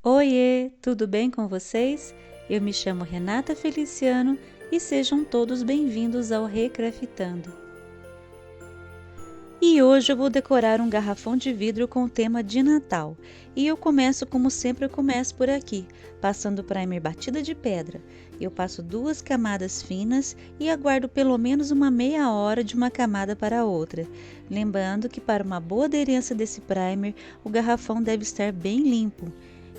Oiê, tudo bem com vocês? Eu me chamo Renata Feliciano e sejam todos bem-vindos ao Recraftando. E hoje eu vou decorar um garrafão de vidro com o tema de Natal. E eu começo como sempre eu começo por aqui, passando primer batida de pedra. Eu passo 2 camadas finas e aguardo pelo menos uma meia hora de uma camada para a outra. Lembrando que para uma boa aderência desse primer, o garrafão deve estar bem limpo.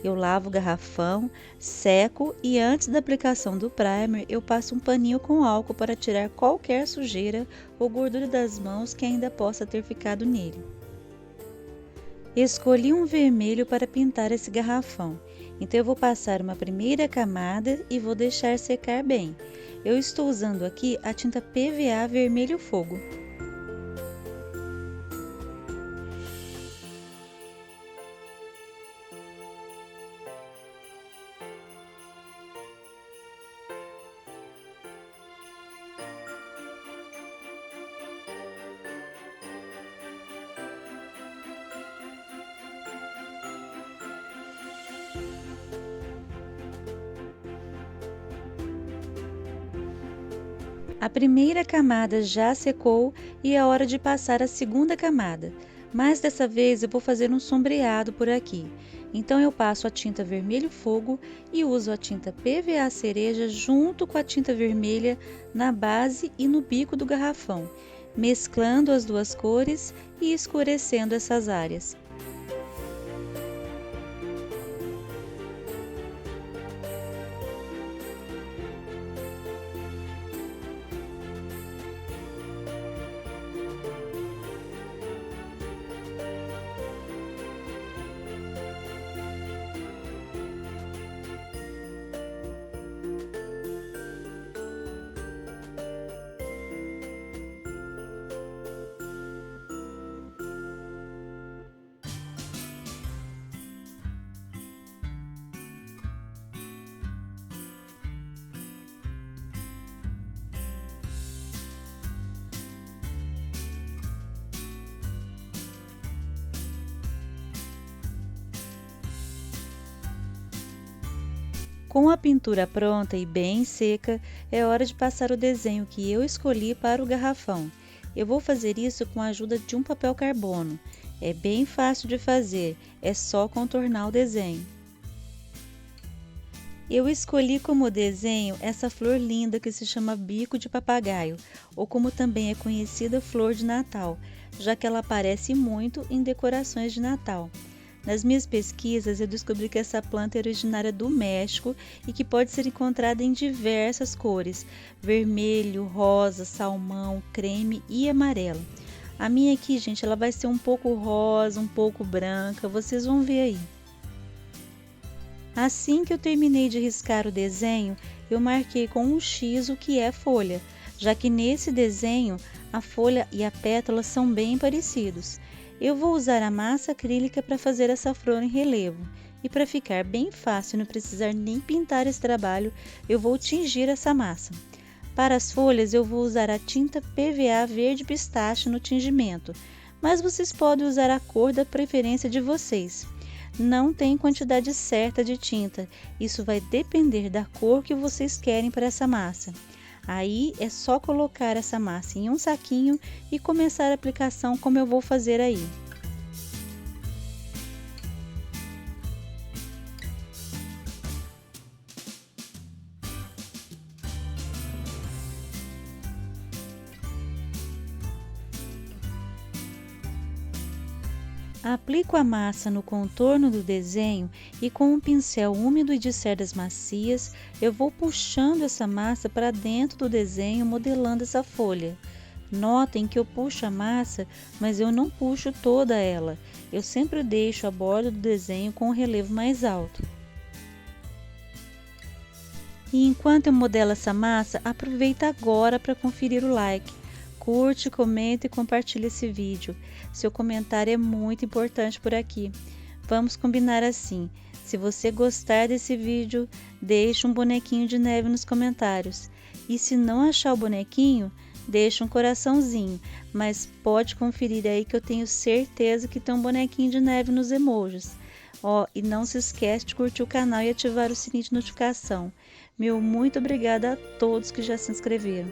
Eu lavo o garrafão, seco e antes da aplicação do primer eu passo um paninho com álcool para tirar qualquer sujeira ou gordura das mãos que ainda possa ter ficado nele. Escolhi um vermelho para pintar esse garrafão, então eu vou passar uma primeira camada e vou deixar secar bem. Eu estou usando aqui a tinta PVA vermelho fogo. A primeira camada já secou e é hora de passar a segunda camada, mas dessa vez eu vou fazer um sombreado por aqui. Então eu passo a tinta vermelho fogo e uso a tinta PVA cereja junto com a tinta vermelha na base e no bico do garrafão, mesclando as duas cores e escurecendo essas áreas. Com a pintura pronta e bem seca, é hora de passar o desenho que eu escolhi para o garrafão. Eu vou fazer isso com a ajuda de um papel carbono. É bem fácil de fazer, é só contornar o desenho. Eu escolhi como desenho essa flor linda que se chama bico de papagaio, ou como também é conhecida flor de Natal, já que ela aparece muito em decorações de Natal. Nas minhas pesquisas, eu descobri que essa planta é originária do México e que pode ser encontrada em diversas cores: vermelho, rosa, salmão, creme e amarelo. A minha aqui, gente, ela vai ser um pouco rosa, um pouco branca, vocês vão ver aí. Assim que eu terminei de riscar o desenho, eu marquei com um X o que é folha, já que nesse desenho a folha e a pétala são bem parecidos. Eu vou usar a massa acrílica para fazer essa flor em relevo. E para ficar bem fácil, não precisar nem pintar esse trabalho, eu vou tingir essa massa. Para as folhas, eu vou usar a tinta PVA verde pistache no tingimento, mas vocês podem usar a cor da preferência de vocês. Não tem quantidade certa de tinta, isso vai depender da cor que vocês querem para essa massa. Aí é só colocar essa massa em um saquinho e começar a aplicação como eu vou fazer aí. Aplico a massa no contorno do desenho e com um pincel úmido e de cerdas macias, eu vou puxando essa massa para dentro do desenho, modelando essa folha. Notem que eu puxo a massa, mas eu não puxo toda ela. Eu sempre deixo a borda do desenho com o relevo mais alto. E enquanto eu modelo essa massa, aproveita agora para conferir o like. Curte, comenta e compartilha esse vídeo. Seu comentário é muito importante por aqui. Vamos combinar assim. Se você gostar desse vídeo, deixe um bonequinho de neve nos comentários. E se não achar o bonequinho, deixe um coraçãozinho. Mas pode conferir aí que eu tenho certeza que tem um bonequinho de neve nos emojis. Ó, e não se esquece de curtir o canal e ativar o sininho de notificação. Meu muito obrigada a todos que já se inscreveram.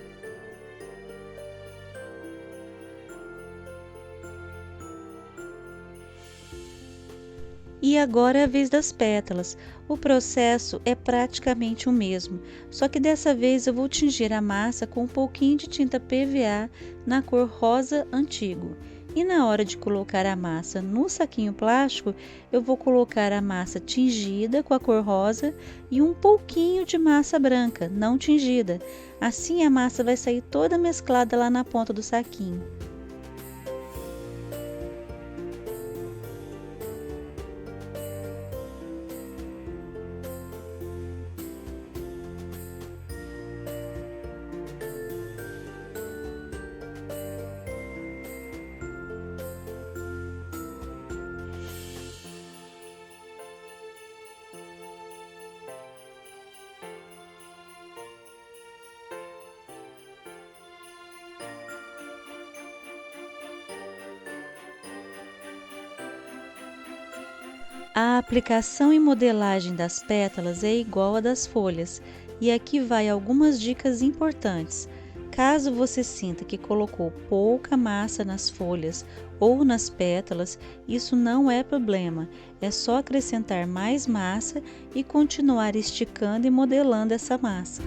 E agora é a vez das pétalas. O processo é praticamente o mesmo, só que dessa vez eu vou tingir a massa com um pouquinho de tinta PVA na cor rosa antigo. E na hora de colocar a massa no saquinho plástico, eu vou colocar a massa tingida com a cor rosa e um pouquinho de massa branca, não tingida. Assim a massa vai sair toda mesclada lá na ponta do saquinho. A aplicação e modelagem das pétalas é igual à das folhas, e aqui vai algumas dicas importantes. Caso você sinta que colocou pouca massa nas folhas ou nas pétalas, isso não é problema, é só acrescentar mais massa e continuar esticando e modelando essa massa.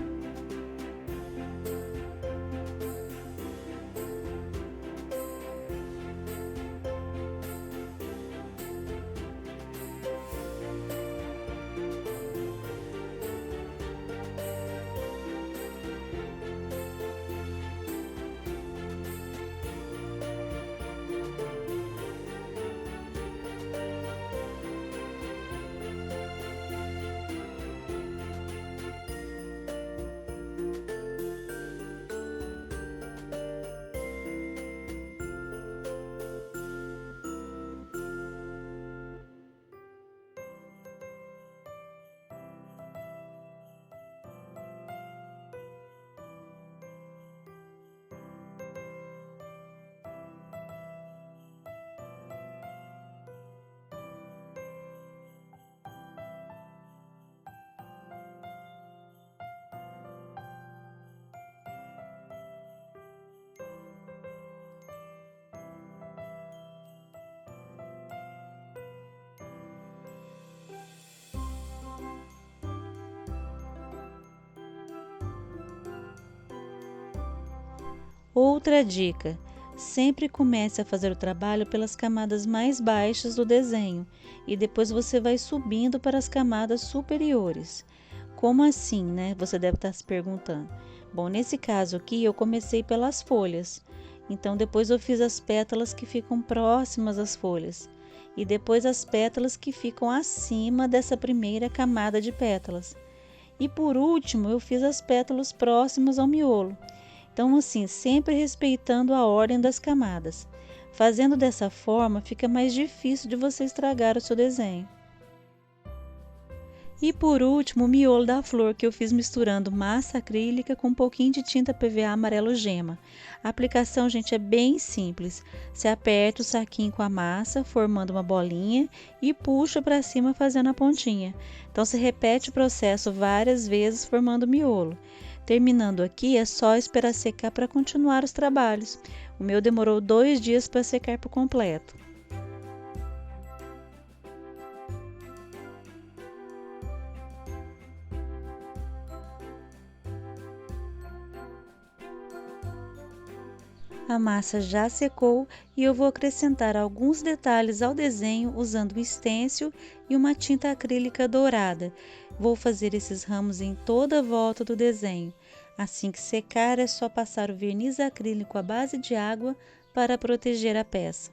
Outra dica: sempre comece a fazer o trabalho pelas camadas mais baixas do desenho e depois você vai subindo para as camadas superiores. Como assim, né? Você deve estar se perguntando. Bom, nesse caso aqui eu comecei pelas folhas, então depois eu fiz as pétalas que ficam próximas às folhas e depois as pétalas que ficam acima dessa primeira camada de pétalas. E por último, eu fiz as pétalas próximas ao miolo. Então, assim, sempre respeitando a ordem das camadas. Fazendo dessa forma, fica mais difícil de você estragar o seu desenho. E por último, o miolo da flor, que eu fiz misturando massa acrílica com um pouquinho de tinta PVA amarelo gema. A aplicação, gente, é bem simples. Você aperta o saquinho com a massa, formando uma bolinha e puxa para cima fazendo a pontinha. Então, você repete o processo várias vezes formando o miolo. Terminando aqui, é só esperar secar para continuar os trabalhos. O meu demorou 2 dias para secar por completo. A massa já secou e eu vou acrescentar alguns detalhes ao desenho usando um stencil e uma tinta acrílica dourada. Vou fazer esses ramos em toda a volta do desenho. Assim que secar, é só passar o verniz acrílico à base de água para proteger a peça.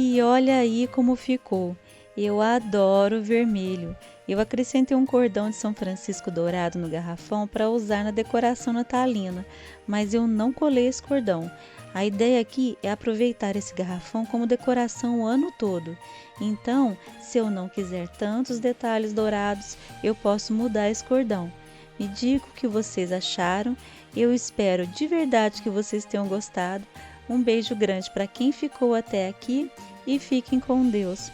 E olha aí como ficou. Eu adoro vermelho. Eu acrescentei um cordão de São Francisco dourado no garrafão para usar na decoração natalina, mas eu não colei esse cordão. A ideia aqui é aproveitar esse garrafão como decoração o ano todo. Então, se eu não quiser tantos detalhes dourados, eu posso mudar esse cordão. Me diga o que vocês acharam. Eu espero de verdade que vocês tenham gostado. Um beijo grande para quem ficou até aqui e fiquem com Deus.